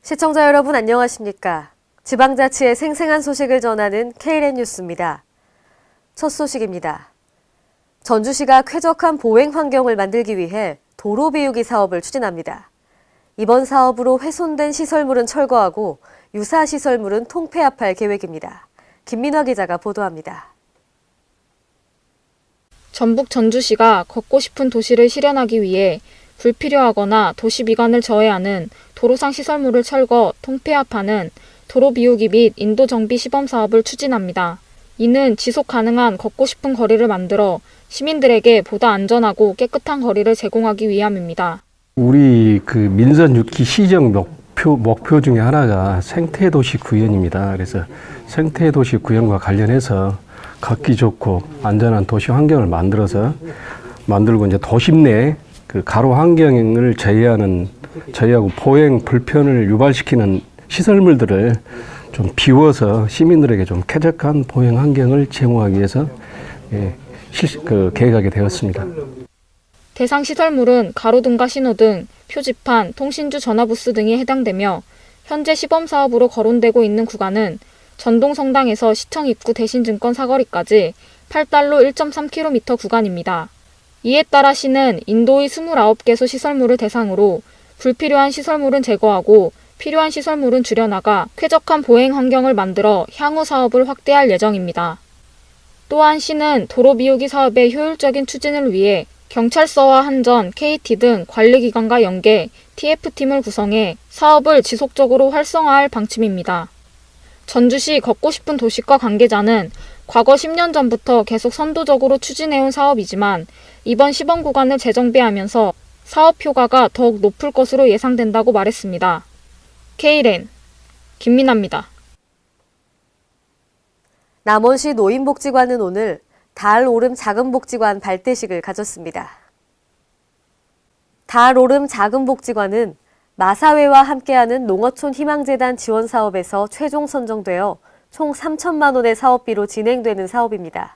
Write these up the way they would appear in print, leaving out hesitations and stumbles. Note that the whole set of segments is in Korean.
시청자 여러분 안녕하십니까? 지방자치의 생생한 소식을 전하는 KLN 뉴스입니다. 첫 소식입니다. 전주시가 쾌적한 보행 환경을 만들기 위해 도로 비우기 사업을 추진합니다. 이번 사업으로 훼손된 시설물은 철거하고 유사 시설물은 통폐합할 계획입니다. 김민화 기자가 보도합니다. 전북 전주시가 걷고 싶은 도시를 실현하기 위해 불필요하거나 도시 미관을 저해하는 도로상 시설물을 철거, 통폐합하는 도로 비우기 및 인도 정비 시범 사업을 추진합니다. 이는 지속 가능한 걷고 싶은 거리를 만들어 시민들에게 보다 안전하고 깨끗한 거리를 제공하기 위함입니다. 우리 민선 6기 시정 목표 중에 하나가 생태도시 구현입니다. 그래서 생태도시 구현과 관련해서 걷기 좋고 안전한 도시 환경을 만들고 이제 도심 내 가로 환경을 저해하고 보행 불편을 유발시키는 시설물들을 좀 비워서 시민들에게 좀 쾌적한 보행 환경을 제공하기 위해서 계획하게 되었습니다. 대상 시설물은 가로등과 신호등, 표지판, 통신주 전화부스 등이 해당되며 현재 시범 사업으로 거론되고 있는 구간은 전동성당에서 시청 입구 대신증권 사거리까지 8달로 1.3km 구간입니다. 이에 따라 시는 인도의 29개소 시설물을 대상으로 불필요한 시설물은 제거하고 필요한 시설물은 줄여나가 쾌적한 보행 환경을 만들어 향후 사업을 확대할 예정입니다. 또한 시는 도로 비우기 사업의 효율적인 추진을 위해 경찰서와 한전, KT 등 관리기관과 연계 TF팀을 구성해 사업을 지속적으로 활성화할 방침입니다. 전주시 걷고 싶은 도시과 관계자는 과거 10년 전부터 계속 선도적으로 추진해온 사업이지만 이번 시범 구간을 재정비하면서 사업 효과가 더욱 높을 것으로 예상된다고 말했습니다. KLN 김민아입니다. 남원시 노인복지관은 오늘 달 오름 작은복지관 발대식을 가졌습니다. 달 오름 작은복지관은 마사회와 함께하는 농어촌 희망재단 지원 사업에서 최종 선정되어 총 3천만 원의 사업비로 진행되는 사업입니다.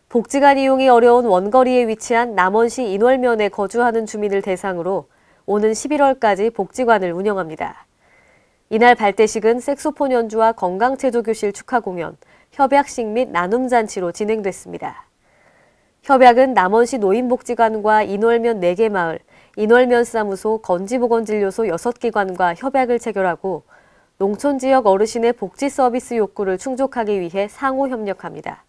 복지관 이용이 어려운 원거리에 위치한 남원시 인월면에 거주하는 주민을 대상으로 오는 11월까지 복지관을 운영합니다. 이날 발대식은 색소폰 연주와 건강체조교실 축하 공연, 협약식 및 나눔잔치로 진행됐습니다. 협약은 남원시 노인복지관과 인월면 4개 마을, 인월면 사무소, 건지보건진료소 6기관과 협약을 체결하고 농촌지역 어르신의 복지 서비스 욕구를 충족하기 위해 상호 협력합니다.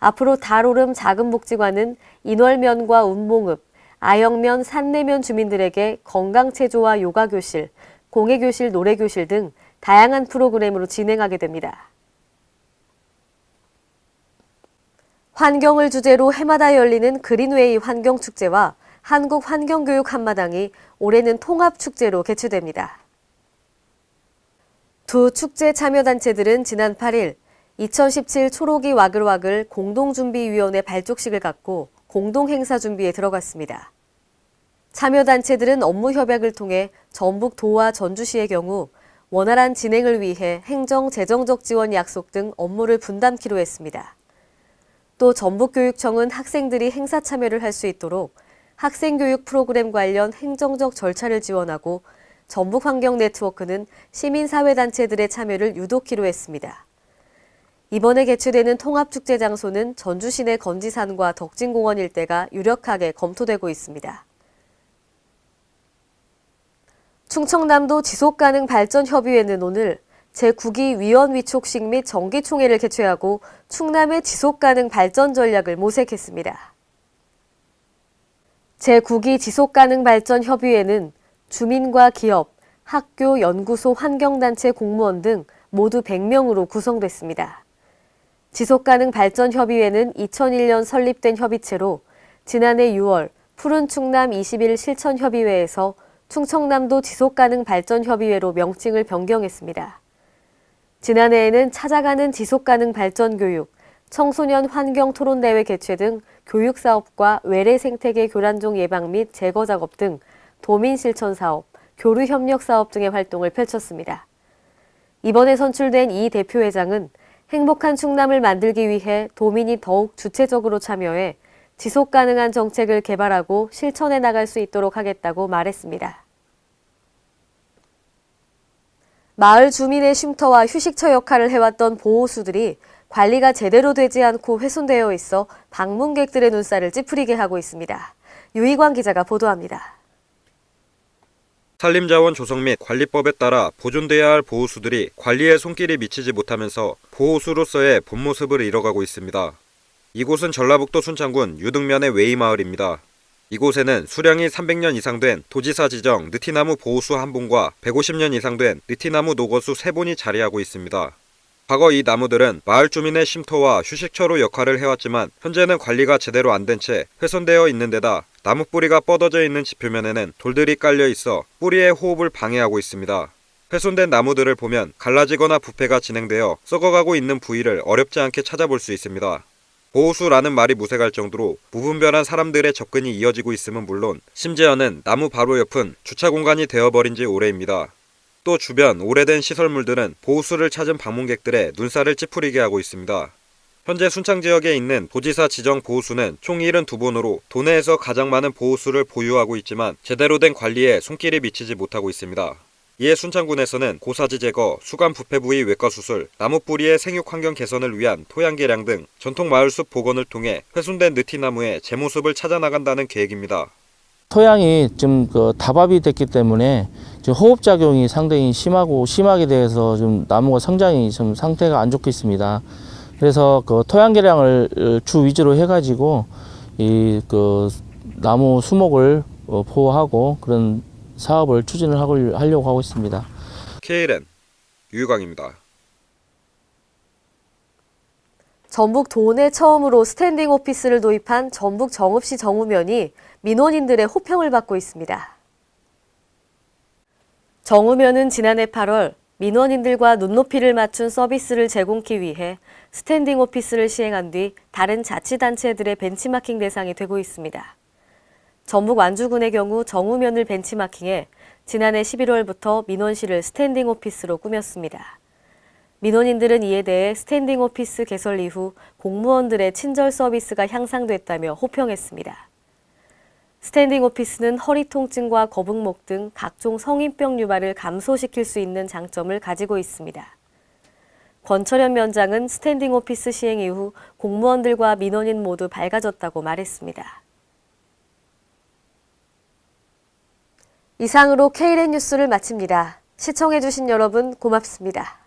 앞으로 달오름 작은복지관은 인월면과 운봉읍, 아영면, 산내면 주민들에게 건강체조와 요가교실, 공예교실, 노래교실 등 다양한 프로그램으로 진행하게 됩니다. 환경을 주제로 해마다 열리는 그린웨이 환경축제와 한국환경교육 한마당이 올해는 통합축제로 개최됩니다. 두 축제 참여단체들은 지난 8일 2017 초록이 와글와글 공동준비위원회 발족식을 갖고 공동행사 준비에 들어갔습니다. 참여단체들은 업무 협약을 통해 전북도와 전주시의 경우 원활한 진행을 위해 행정, 재정적 지원 약속 등 업무를 분담키로 했습니다. 또 전북교육청은 학생들이 행사 참여를 할 수 있도록 학생교육 프로그램 관련 행정적 절차를 지원하고 전북환경네트워크는 시민사회단체들의 참여를 유도키로 했습니다. 이번에 개최되는 통합축제 장소는 전주 시내 건지산과 덕진공원 일대가 유력하게 검토되고 있습니다. 충청남도 지속가능발전협의회는 오늘 제9기 위원위촉식 및 정기총회를 개최하고 충남의 지속가능 발전 전략을 모색했습니다. 제9기 지속가능발전협의회는 주민과 기업, 학교, 연구소, 환경단체, 공무원 등 모두 100명으로 구성됐습니다. 지속가능발전협의회는 2001년 설립된 협의체로 지난해 6월 푸른 충남 21 실천협의회에서 충청남도 지속가능발전협의회로 명칭을 변경했습니다. 지난해에는 찾아가는 지속가능발전교육, 청소년 환경토론대회 개최 등 교육사업과 외래 생태계 교란종 예방 및 제거 작업 등 도민실천사업, 교류협력사업 등의 활동을 펼쳤습니다. 이번에 선출된 이 대표회장은 행복한 충남을 만들기 위해 도민이 더욱 주체적으로 참여해 지속가능한 정책을 개발하고 실천해 나갈 수 있도록 하겠다고 말했습니다. 마을 주민의 쉼터와 휴식처 역할을 해왔던 보호수들이 관리가 제대로 되지 않고 훼손되어 있어 방문객들의 눈살을 찌푸리게 하고 있습니다. 유희광 기자가 보도합니다. 산림자원 조성 및 관리법에 따라 보존돼야 할 보호수들이 관리에 손길이 미치지 못하면서 보호수로서의 본 모습을 잃어가고 있습니다. 이곳은 전라북도 순창군 유등면의 웨이마을입니다. 이곳에는 수령이 300년 이상 된 도지사 지정 느티나무 보호수 1본과 150년 이상 된 느티나무 녹어수 3본이 자리하고 있습니다. 과거 이 나무들은 마을 주민의 쉼터와 휴식처로 역할을 해왔지만 현재는 관리가 제대로 안 된 채 훼손되어 있는 데다 나무 뿌리가 뻗어져 있는 지표면에는 돌들이 깔려 있어 뿌리의 호흡을 방해하고 있습니다. 훼손된 나무들을 보면 갈라지거나 부패가 진행되어 썩어가고 있는 부위를 어렵지 않게 찾아볼 수 있습니다. 보호수라는 말이 무색할 정도로 무분별한 사람들의 접근이 이어지고 있음은 물론 심지어는 나무 바로 옆은 주차 공간이 되어버린 지 오래입니다. 또 주변 오래된 시설물들은 보호수를 찾은 방문객들의 눈살을 찌푸리게 하고 있습니다. 현재 순창 지역에 있는 도지사 지정 보호수는 총 72본으로 도내에서 가장 많은 보호수를 보유하고 있지만 제대로 된 관리에 손길이 미치지 못하고 있습니다. 이에 순창군에서는 고사지 제거, 수감 부패 부위 외과 수술, 나무 뿌리의 생육 환경 개선을 위한 토양 개량 등 전통 마을숲 복원을 통해 훼손된 느티나무의 제 모습을 찾아나간다는 계획입니다. 토양이 좀 다밥이 됐기 때문에 지금 호흡작용이 상당히 심하게 돼서 좀 나무가 성장이 좀 상태가 안 좋게 있습니다. 그래서 토양 개량을 주 위주로 해가지고 나무 수목을 보호하고 그런 사업을 추진을 하려고 하고 있습니다. KLN 유희광입니다. 전북 도내 처음으로 스탠딩 오피스를 도입한 전북 정읍시 정우면이 민원인들의 호평을 받고 있습니다. 정우면은 지난해 8월 민원인들과 눈높이를 맞춘 서비스를 제공하기 위해 스탠딩 오피스를 시행한 뒤 다른 자치단체들의 벤치마킹 대상이 되고 있습니다. 전북 완주군의 경우 정우면을 벤치마킹해 지난해 11월부터 민원실을 스탠딩 오피스로 꾸몄습니다. 민원인들은 이에 대해 스탠딩 오피스 개설 이후 공무원들의 친절 서비스가 향상됐다며 호평했습니다. 스탠딩 오피스는 허리 통증과 거북목 등 각종 성인병 유발을 감소시킬 수 있는 장점을 가지고 있습니다. 권철현 면장은 스탠딩 오피스 시행 이후 공무원들과 민원인 모두 밝아졌다고 말했습니다. 이상으로 KLN 뉴스를 마칩니다. 시청해주신 여러분 고맙습니다.